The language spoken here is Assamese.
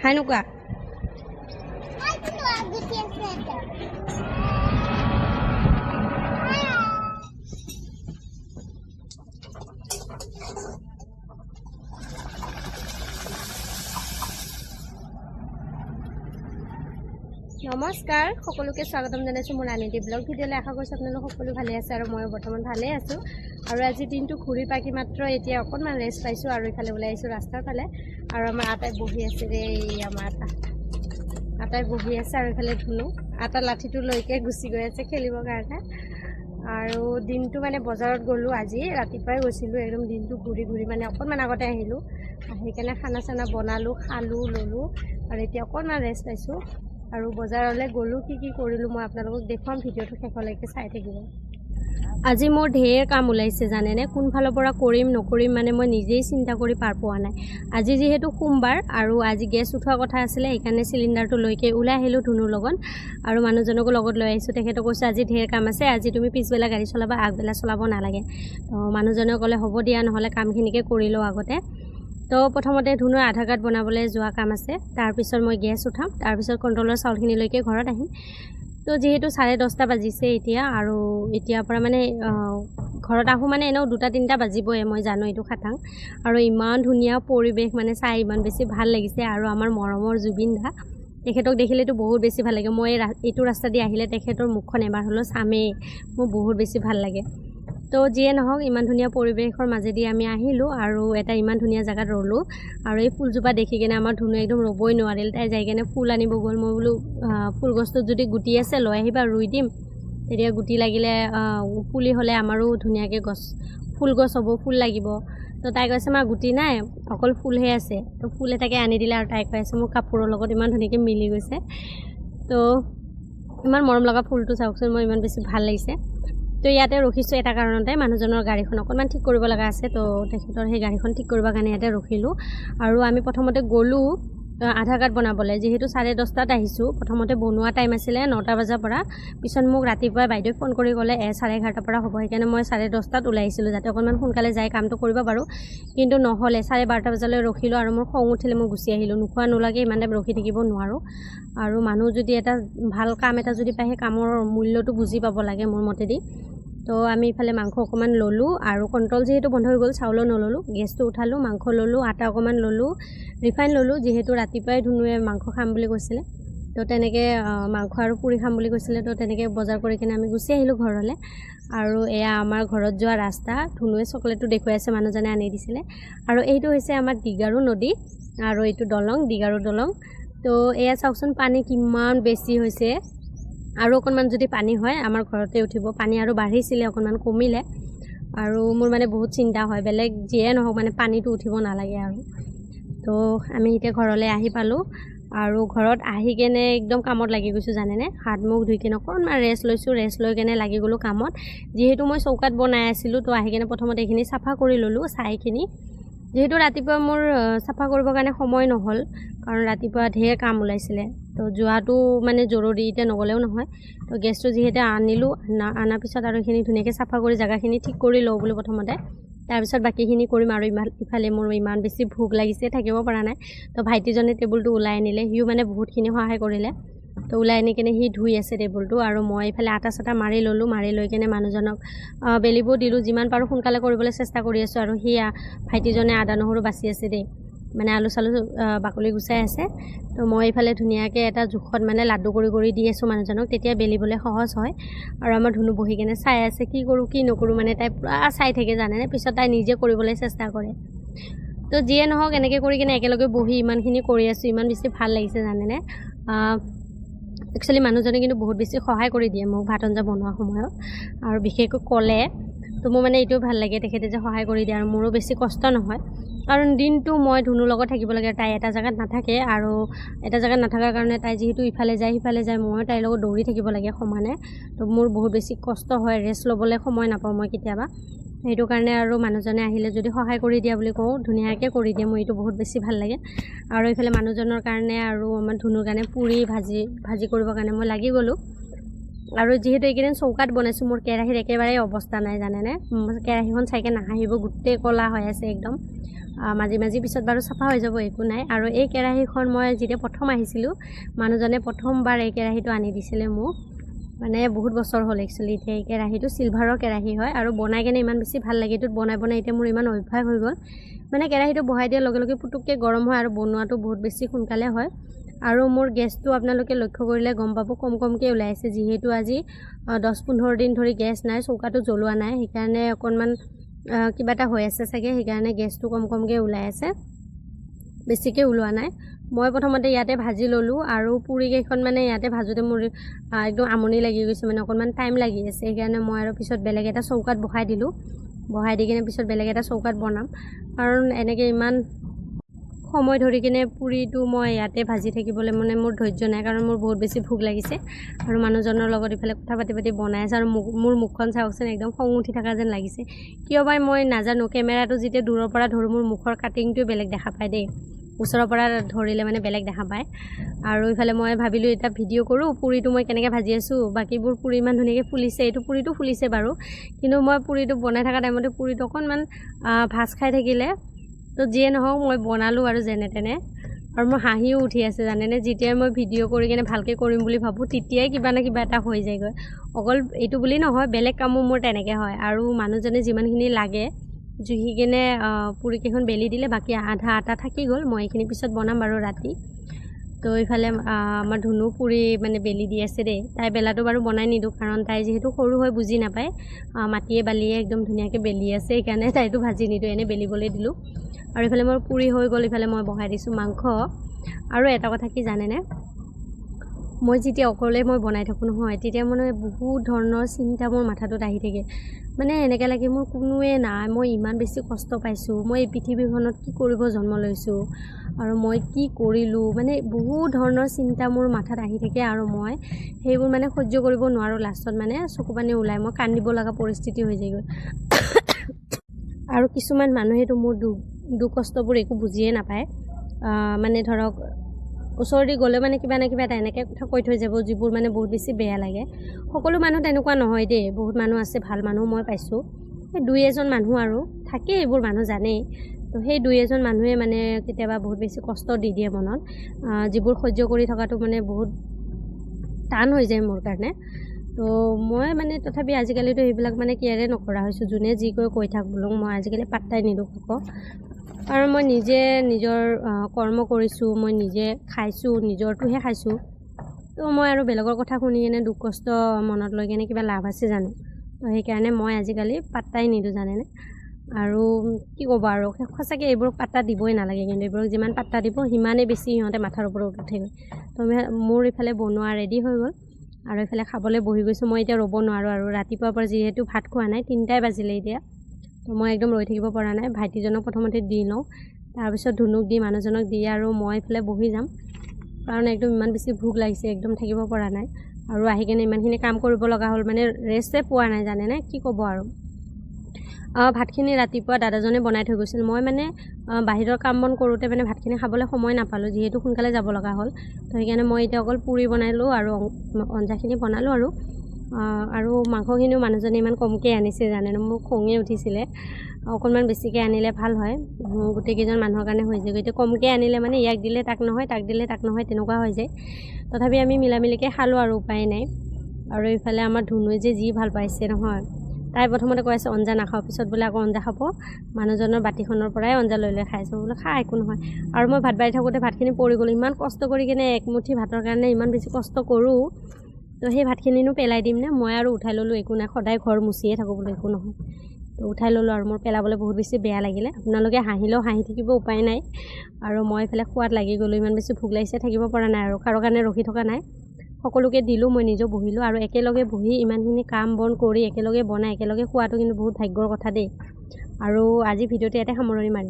হাই নোকোৱা নমস্কাৰ সকলোকে স্বাগতম জনাইছোঁ মোৰ আনিটি ব্লগ ভিডিঅ'লৈ আশা কৰিছোঁ আপোনালোক সকলো ভালে আছে আৰু মই বৰ্তমান ভালে আছোঁ আৰু আজি দিনটো ঘূৰি পাকি মাত্ৰ এতিয়া অকণমান ৰেষ্ট পাইছোঁ আৰু ইফালে ওলাই আহিছোঁ ৰাস্তাৰ ফালে আৰু আমাৰ আটাই বহি আছে ৰে আমাৰ আটাই বহি আছে আৰু ইফালে ধুনু আটা লাঠিটো লৈকে গুচি গৈ আছে খেলিবৰ কাৰণে আৰু দিনটো মানে বজাৰত গ'লোঁ আজি ৰাতিপুৱাই গৈছিলোঁ একদম দিনটো ঘূৰি ঘূৰি মানে অকণমান আগতে আহিলোঁ সেইকাৰণে খানা চানা বনালোঁ খালোঁ ল'লোঁ আৰু এতিয়া অকণমান ৰেষ্ট পাইছোঁ আৰু বজাৰলৈ গ'লোঁ কি কৰিলোঁ মই আপোনালোকক দেখুৱাম ভিডিঅ'টো শেষলৈকে চাই থাকিব আজি মোৰ ঢেৰ কাম ওলাইছে জানেনে কোনফালৰ পৰা কৰিম নকৰিম মানে মই নিজেই চিন্তা কৰি পাৰ পোৱা নাই আজি যিহেতু সোমবাৰ আৰু আজি গেছ উঠোৱা কথা আছিলে সেইকাৰণে চিলিণ্ডাৰটো লৈকে ওলাই আহিলোঁ ধুনুৰ লগত আৰু মানুহজনকো লগত লৈ আহিছোঁ তেখেতে কৈছে আজি ঢেৰ কাম আছে আজি তুমি পিছবেলা গাড়ী চলাবা আগবেলা চলাব নালাগে তো মানুহজনে ক'লে হ'ব দিয়া নহ'লে কামখিনিকে কৰি লওঁ আগতে তো প্ৰথমতে ধুনুৰ আধাৰ কাৰ্ড বনাবলৈ যোৱা কাম আছে তাৰপিছত মই গেছ উঠাম তাৰপিছত কণ্ট্ৰলৰ চাউলখিনিলৈকে ঘৰত আহিম তো যিহেতু 10:30 বাজিছে এতিয়া আৰু এতিয়াৰ পৰা মানে ঘৰত আহোঁ মানে এনেও 2-3টা বাজিবই মই জানো এইটো খাটাং আৰু ইমান ধুনীয়া পৰিৱেশ মানে চাই ইমান বেছি ভাল লাগিছে আৰু আমাৰ মৰমৰ জুবিন দা তেখেতক দেখিলেতো বহুত বেছি ভাল লাগে মই এইটো ৰাস্তা দি আহিলে তেখেতৰ মুখখন এবাৰ হ'লেও চামেই মোৰ বহুত বেছি ভাল লাগে তো যিয়ে নহওক ইমান ধুনীয়া পৰিৱেশৰ মাজেদি আমি আহিলোঁ আৰু এটা ইমান ধুনীয়া জেগাত ৰ'লোঁ আৰু এই ফুলজোপা দেখি কিনে আমাৰ ধুনু একদম ৰ'বই নোৱাৰিল তাই যাই কিনে ফুল আনিব গ'ল মই বোলো ফুল গছটোত যদি গুটি আছে লৈ আহিবা ৰুই দিম তেতিয়া গুটি লাগিলে পুলি হ'লে আমাৰো ধুনীয়াকৈ ফুল গছ হ'ব ফুল লাগিব তো তাই কৈছে মা গুটি নাই অকল ফুলহে আছে তো ফুল এটাকে আনি দিলে আৰু তাই কৈ আছে মোৰ কাপোৰৰ লগত ইমান ধুনীয়াকৈ মিলি গৈছে তো ইমান মৰম লগা ফুলটো চাওকচোন মোৰ ইমান বেছি ভাল লাগিছে তো ইয়াতে ৰখিছোঁ এটা কাৰণতে মানুহজনৰ গাড়ীখন অকণমান ঠিক কৰিব লগা আছে তো তেখেতৰ সেই গাড়ীখন ঠিক কৰিবৰ কাৰণে ইয়াতে ৰখিলোঁ আৰু আমি প্ৰথমতে গ'লোঁ আধাৰ কাৰ্ড বনাবলৈ যিহেতু 10:30 আহিছোঁ প্ৰথমতে বনোৱা টাইম আছিলে 9টা বজাৰ পৰা পিছত মোক ৰাতিপুৱাই বাইদেৱে ফোন কৰি ক'লে 11:30 পৰা হ'ব সেইকাৰণে মই 10:30 ওলাই আহিছিলোঁ যাতে অকণমান সোনকালে যাই কামটো কৰিব পাৰোঁ কিন্তু নহ'লে 12:30 বজালৈ ৰখিলোঁ আৰু মোৰ খং উঠিলে মই গুচি আহিলোঁ নোখোৱা নোলাগে ইমান টাইম ৰখি থাকিব নোৱাৰোঁ আৰু মানুহ যদি এটা ভাল কাম এটা যদি পায় সেই কামৰ মূল্যটো বুজি পাব লাগে মোৰ মতেদি তো আমি ইফালে মাংস অকণমান ল'লোঁ আৰু কণ্ট্ৰল যিহেতু বন্ধ হৈ গ'ল চাউলো নল'লোঁ গেছটো উঠালোঁ মাংস ল'লোঁ আটা অকণমান ল'লোঁ ৰিফাইন ল'লোঁ যিহেতু ৰাতিপুৱাই ধুনুৱে মাংস খাম বুলি কৈছিলে তো তেনেকৈ মাংস আৰু পুৰি খাম বুলি কৈছিলে তো তেনেকৈ বজাৰ কৰি কিনে আমি গুচি আহিলোঁ ঘৰলৈ আৰু এয়া আমাৰ ঘৰত যোৱা ৰাস্তা ধুনুৱে চকলেটটো দেখুৱাই আছে মানুহজনে আনি দিছিলে আৰু এইটো হৈছে আমাৰ দিগাৰু নদী আৰু এইটো দলং দিগাৰু দলং তো এয়া চাওকচোন পানী কিমান বেছি হৈছে আৰু অকণমান যদি পানী হয় আমাৰ ঘৰতে উঠিব পানী আৰু বাঢ়িছিলে অকণমান কমিলে আৰু মোৰ মানে বহুত চিন্তা হয় বেলেগ যিয়ে নহওক মানে পানীটো উঠিব নালাগে আৰু তো আমি এতিয়া ঘৰলৈ আহি পালোঁ আৰু ঘৰত আহি কেনে একদম কামত লাগি গৈছোঁ জানেনে হাত মুখ ধুই কিনে অকণমান ৰেষ্ট লৈছোঁ ৰেষ্ট লৈ কেনে লাগি গ'লোঁ কামত যিহেতু মই চৌকাত বনাই আছিলোঁ তো আহি কেনে প্ৰথমতে এইখিনি চাফা কৰি ল'লোঁ ছাইখিনি যিহেতু ৰাতিপুৱা মোৰ চাফা কৰিবৰ কাৰণে সময় নহ'ল কাৰণ ৰাতিপুৱা ঢেৰ কাম ওলাইছিলে তো যোৱাটো মানে জৰুৰী এতিয়া নগ'লেও নহয় তো গেছটো যিহেতু আনিলোঁ অনাৰ পিছত আৰু এইখিনি ধুনীয়াকৈ চাফা কৰি জেগাখিনি ঠিক কৰি লওঁ বোলো প্ৰথমতে তাৰপিছত বাকীখিনি কৰিম আৰু ইফালে মোৰ ইমান বেছি ভোক লাগিছে থাকিব পৰা নাই তো ভাইটিজনে টেবুলটো ওলাই আনিলে সিও মানে বহুতখিনি সহায় কৰিলে তো ওলাই আনি কিনে সি ধুই আছে টেবুলটো আৰু মই ইফালে আটা চাটা মাৰি ল'লোঁ মাৰি লৈ কিনে মানুহজনক বেলিব দিলোঁ যিমান পাৰোঁ সোনকালে কৰিবলৈ চেষ্টা কৰি আছোঁ আৰু সি ভাইটিজনে আদা নহৰু বাচি আছে দেই মানে আলু চালু বাকলি গুচাই আছে তো মই এইফালে ধুনীয়াকৈ এটা জোখত মানে লাডু কৰি দি আছোঁ মানুহজনক তেতিয়া বেলিবলৈ সহজ হয় আৰু আমাৰ ধুনু বহি কিনে চাই আছে কি কৰোঁ কি নকৰোঁ মানে তাই পূৰা চাই থাকে জানেনে পিছত তাই নিজে কৰিবলৈ চেষ্টা কৰে তো যিয়ে নহওক এনেকৈ কৰি কিনে একেলগে বহি ইমানখিনি কৰি আছোঁ ইমান বেছি ভাল লাগিছে জানেনে একচুৱেলি মানুহজনে কিন্তু বহুত বেছি সহায় কৰি দিয়ে মোক ভাত আঞ্জা বনোৱাৰ সময়ত আৰু বিশেষকৈ ক'লে তো মোৰ মানে এইটোও ভাল লাগে তেখেতে যে সহায় কৰি দিয়ে আৰু মোৰো বেছি কষ্ট নহয় কাৰণ দিনটো মই ধুনুৰ লগত থাকিব লাগে তাই এটা জেগাত নাথাকে আৰু এটা জেগাত নাথাকাৰ কাৰণে তাই যিহেতু ইফালে যায় সিফালে যায় মই তাইৰ লগত দৌৰি থাকিব লাগে সমানে তো মোৰ বহুত বেছি কষ্ট হয় ৰেষ্ট ল'বলৈ সময় নাপাওঁ মই কেতিয়াবা সেইটো কাৰণে আৰু মানুহজনে আহিলে যদি সহায় কৰি দিয়া বুলি কওঁ ধুনীয়াকৈ কৰি দিয়ে মোৰ এইটো বহুত বেছি ভাল লাগে আৰু এইফালে মানুহজনৰ কাৰণে আৰু আমাৰ ধুনুৰ কাৰণে পুৰি ভাজি কৰিবৰ কাৰণে মই লাগি গ'লোঁ আৰু যিহেতু এইকেইদিন চৌকাত বনাইছোঁ মোৰ কেৰাহীৰ একেবাৰে অৱস্থা নাই জানেনে কেৰাহীখন চাইকে নাহাঁহিব গোটেই ক'লা হৈ আছে একদম মাজে মাজে পিছত বাৰু চাফা হৈ যাব একো নাই আৰু এই কেৰাহীখন মই যেতিয়া প্ৰথম আহিছিলোঁ মানুহজনে প্ৰথমবাৰ এই কেৰাহীটো আনি দিছিলে মোক মানে বহুত বছৰ হ'ল একচুৱেলি এতিয়া এই কেৰাহীটো চিলভাৰৰ কেৰাহী হয় আৰু বনাই কেনে ইমান বেছি ভাল লাগে এইটোত বনাই এতিয়া মোৰ ইমান অভ্যাস হৈ গ'ল মানে কেৰাহীটো বহাই দিয়াৰ লগে লগে পুটুককৈ গৰম হয় আৰু বনোৱাটো বহুত বেছি সোনকালে হয় আৰু মোৰ গেছটো আপোনালোকে লক্ষ্য কৰিলে গম পাব কমকৈ ওলাই আছে যিহেতু আজি 10-15 দিন ধৰি গেছ নাই চৌকাটো জ্বলোৱা নাই সেইকাৰণে অকণমান কিবা এটা হৈ আছে চাগে সেইকাৰণে গেছটো কমকৈ ওলাই আছে বেছিকৈ ওলোৱা নাই মই প্ৰথমতে ইয়াতে ভাজি ল'লোঁ আৰু পুৰি কেইখন মানে ইয়াতে ভাজোঁতে মোৰ একদম আমনি লাগি গৈছে মানে অকণমান টাইম লাগি আছে সেইকাৰণে মই আৰু পিছত বেলেগ এটা চৌকাত বহাই দিলোঁ বহাই দি কিনে পিছত বেলেগ এটা চৌকাত বনাম কাৰণ এনেকৈ ইমান সময় ধৰি কিনে পুৰিটো মই ইয়াতে ভাজি থাকিবলৈ মানে মোৰ ধৈৰ্য নাই কাৰণ মোৰ বহুত বেছি ভোক লাগিছে আৰু মানুহজনৰ লগত ইফালে কথা পাতি বনাই আছে আৰু মোৰ মুখখন চাওকচোন একদম খং উঠি থকা যেন লাগিছে কিয় বা মই নাজানো কেমেৰাটো যেতিয়া দূৰৰ পৰা ধৰোঁ মোৰ মুখৰ কাটিংটোৱে বেলেগ দেখা পায় দেই ওচৰৰ পৰা ধৰিলে মানে বেলেগ দেখা পায় আৰু ইফালে মই ভাবিলোঁ এটা ভিডিঅ' কৰোঁ পুৰিটো মই কেনেকৈ ভাজি আছোঁ বাকীবোৰ পুৰি ইমান ধুনীয়াকৈ ফুলিছে এইটো পুৰিটো ফুলিছে বাৰু কিন্তু মই পুৰিটো বনাই থকা টাইমতে পুৰিটো অকণমান ভাজ খাই থাকিলে তো যিয়ে নহওক মই বনালোঁ আৰু যেনে তেনে আৰু মোৰ হাঁহিও উঠি আছে জানেনে যেতিয়াই মই ভিডিঅ' কৰি কিনে ভালকৈ কৰিম বুলি ভাবোঁ তেতিয়াই কিবা না কিবা এটা হৈ যায়গৈ অকল এইটো বুলি নহয় বেলেগ কামো মোৰ তেনেকৈ হয় আৰু মানুহজনে যিমানখিনি লাগে জুহি কিনে পুৰিকেইখন বেলি দিলে বাকী আধা আটা থাকি গ'ল মই এইখিনি পিছত বনাম বাৰু ৰাতি তো এইফালে আমাৰ ধুনু পুৰি মানে বেলি দি আছে দেই তাই বেলাটো বাৰু বনাই নিদিওঁ কাৰণ তাই যিহেতু সৰু হৈ বুজি নাপায় মাটিয়ে বালিয়ে একদম ধুনীয়াকৈ বেলি আছে সেইকাৰণে তাইতো ভাজি নিদিওঁ এনেই বেলিবলৈ দিলোঁ আৰু ইফালে মোৰ পুৰি হৈ গ'ল ইফালে মই বহাই দিছোঁ মাংস আৰু এটা কথা কি জানেনে মই যেতিয়া অকলে মই বনাই থাকোঁ নহয় তেতিয়া মানে বহুত ধৰণৰ চিন্তা মোৰ মাথাটোত আহি থাকে মানে এনেকৈ লাগে মোৰ কোনোৱে নাই মই ইমান বেছি কষ্ট পাইছোঁ মই এই পৃথিৱীখনত কি কৰিব জন্ম লৈছোঁ আৰু মই কি কৰিলোঁ মানে বহুত ধৰণৰ চিন্তা মোৰ মাথাত আহি থাকে আৰু মই সেইবোৰ মানে সহ্য কৰিব নোৱাৰোঁ লাষ্টত মানে চকু পানী ওলাই মই কান্দিব লগা পৰিস্থিতি হৈ যায়গৈ আৰু কিছুমান মানুহেতো মোৰ দুখ কষ্টবোৰ একো বুজিয়ে নাপায় মানে ধৰক ওচৰেদি গ'লে মানে কিবা না কিবা এটা এনেকৈ কথা কৈ থৈ যাব যিবোৰ মানে বহুত বেছি বেয়া লাগে সকলো মানুহ তেনেকুৱা নহয় দেই বহুত মানুহ আছে ভাল মানুহ মই পাইছোঁ সেই 2-এজন মানুহ আৰু থাকে এইবোৰ মানুহ জানেই তো সেই 2-এজন মানুহে মানে কেতিয়াবা বহুত বেছি কষ্ট দি দিয়ে মনত যিবোৰ সহ্য কৰি থকাটো মানে বহুত টান হৈ যায় মোৰ কাৰণে তো মই মানে তথাপি আজিকালিতো সেইবিলাক মানে কেয়াৰে নকৰা হৈছোঁ যোনে যি কৈ থাক বোলো মই আজিকালি পাত্তাই নিদিওঁ কাকো কাৰণ মই নিজে নিজৰ কৰ্ম কৰিছোঁ মই নিজে খাইছোঁ নিজৰটোহে খাইছোঁ তো মই আৰু বেলেগৰ কথা শুনি কিনে দুখ কষ্ট মনত লৈ কিনে কিবা লাভ আছে জানো তো সেইকাৰণে মই আজিকালি পাত্তাই নিদিওঁ জানেনে আৰু কি ক'ব আৰু সঁচাকৈ এইবোৰক পাত্তা দিবই নালাগে কিন্তু এইবোৰক যিমান পাত্তা দিব সিমানেই বেছি সিহঁতে মাথাৰ ওপৰত উঠেগৈ তো মোৰ ইফালে বনোৱা ৰেডি হৈ গ'ল আৰু এইফালে খাবলৈ বহি গৈছোঁ মই এতিয়া ৰ'ব নোৱাৰোঁ আৰু ৰাতিপুৱাৰ পৰা যিহেতু ভাত খোৱা নাই 3টাই বাজিলে এতিয়া তো মই একদম ৰৈ থাকিব পৰা নাই ভাইটিজনক প্ৰথমতে দি লওঁ তাৰপিছত ধুনুক দি মানুহজনক দি আৰু মই এইফালে বহি যাম কাৰণ একদম ইমান বেছি ভোক লাগিছে একদম থাকিব পৰা নাই আৰু আহি কিনে ইমানখিনি কাম কৰিব লগা হ'ল মানে ৰেষ্টে পোৱা নাই জানেনে কি ক'ব আৰু ভাতখিনি ৰাতিপুৱা দাদাজনে বনাই থৈ গৈছিল মই মানে বাহিৰৰ কাম বন কৰোঁতে মানে ভাতখিনি খাবলৈ সময় নাপালোঁ যিহেতু সোনকালে যাব লগা হ'ল তো সেইকাৰণে মই এতিয়া অকল পুৰি বনালোঁ আৰু আঞ্জাখিনি বনালোঁ আৰু মাংসখিনিও মানুহজনে ইমান কমকৈ আনিছে জানেনে মোৰ খঙে উঠিছিলে অকণমান বেছিকৈ আনিলে ভাল হয় গোটেইকেইজন মানুহৰ কাৰণে হৈ যায় এতিয়া কমকৈ আনিলে মানে ইয়াক দিলে তাক নহয় তাক দিলে তাক নহয় তেনেকুৱা হৈ যায় তথাপি আমি মিলামিলিকৈ খালোঁ আৰু উপায় নাই আৰু এইফালে আমাৰ ধুনুৱে যে যি ভাল পাইছে নহয় তাই প্ৰথমতে কৈ আছে অঞ্জা নাখাওঁ পিছত বোলে আকৌ অঞ্জা খাব মানুহজনৰ বাতিখনৰ পৰাই অঞ্জা লৈ খাইছোঁ বোলে খা একো নহয় আৰু মই ভাত বাঢ়ি থাকোঁতে ভাতখিনি পৰি গ'ল ইমান কষ্ট কৰি কিনে একমুঠি ভাতৰ কাৰণে ইমান বেছি কষ্ট কৰোঁ তো সেই ভাতখিনিনো পেলাই দিম নে মই আৰু উঠাই ল'লোঁ একো নাই সদায় ঘৰ মুচিয়ে থাকোঁ বোলো একো নহয় তো উঠাই ল'লোঁ আৰু মোৰ পেলাবলৈ বহুত বেছি বেয়া লাগিলে আপোনালোকে হাঁহিলেও হাঁহি থাকিব উপায় নাই আৰু মই এইফালে খোৱাত লাগি গ'লোঁ ইমান বেছি ভোক লাগিছে থাকিব পৰা নাই আৰু কাৰো কাৰণে ৰখি থকা নাই সকলোকে দিলোঁ মই নিজেও বহিলোঁ আৰু একেলগে বহি ইমানখিনি কাম বন কৰি একেলগে বনাই একেলগে খোৱাটো কিন্তু বহুত ভাগ্যৰ কথা দেই আৰু আজি ভিডিঅ'টো ইয়াতে সামৰণি মাৰিম।